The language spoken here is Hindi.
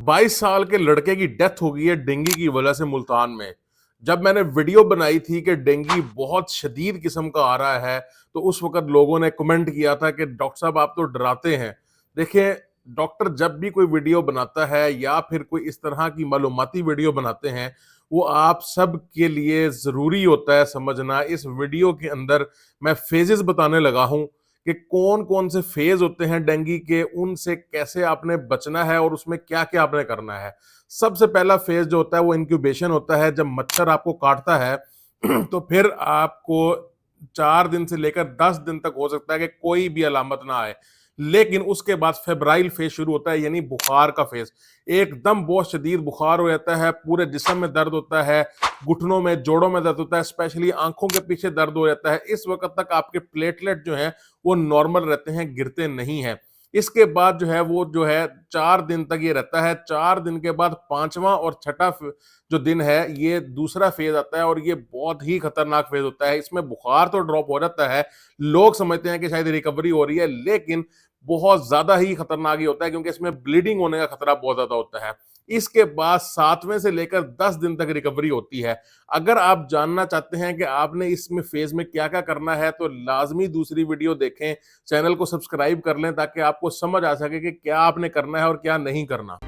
22 साल के लड़के की डेथ हो गई है डेंगू की वजह से मुल्तान में। जब मैंने वीडियो बनाई थी कि डेंगू बहुत शदीद किस्म का आ रहा है, तो उस वक़्त लोगों ने कमेंट किया था कि डॉक्टर साहब आप तो डराते हैं। देखिए, डॉक्टर जब भी कोई वीडियो बनाता है या फिर कोई इस तरह की मालूमाती वीडियो बनाते हैं, वो आप सब के लिए ज़रूरी होता है समझना। इस वीडियो के अंदर मैं फ़ेज़ेज़ बताने लगा हूँ कि कौन-कौन से फ़ेज़ होते हैं डेंगू के, उनसे कैसे आपने बचना है और उसमें क्या-क्या आपने करना है। सबसे पहला फ़ेज़ जो होता है वो इंक्यूबेशन होता है, जब मच्छर आपको काटता है तो फिर आपको 4 दिन से लेकर 10 दिन तक हो सकता है कि कोई भी अलामत ना आए। लेकिन उसके बाद फेब्राइल फ़ेज़ शुरू होता है यानी बुखार का फ़ेज़। एकदम बहुत शदीद बुखार हो जाता है, पूरे जिस्म में दर्द होता है, घुटनों में, जोड़ों में दर्द होता है, स्पेशली आँखों के पीछे दर्द हो जाता है। इस वक़्त तक आपके प्लेटलेट जो हैं वो नॉर्मल रहते हैं, गिरते नहीं हैं। इसके बाद जो है वो जो है 4 दिन तक ये रहता है। 4 दिन के बाद 5वां और छठा जो दिन है ये दूसरा फ़ेज़ आता है और ये बहुत ही खतरनाक फ़ेज़ होता है। इसमें बुखार तो ड्रॉप हो जाता है, लोग समझते हैं कि शायद रिकवरी हो रही है, लेकिन बहुत ज़्यादा ही खतरनाक ये होता है क्योंकि इसमें ब्लीडिंग होने का खतरा बहुत ज़्यादा होता है। इसके बाद 7वें से लेकर 10 दिन तक रिकवरी होती है। अगर आप जानना चाहते हैं कि आपने इसमें फ़ेज़ में क्या-क्या करना है, तो लाज़मी दूसरी वीडियो देखें, चैनल को सब्सक्राइब कर लें ताकि आपको समझ आ सके कि क्या आपने करना है और क्या नहीं करना।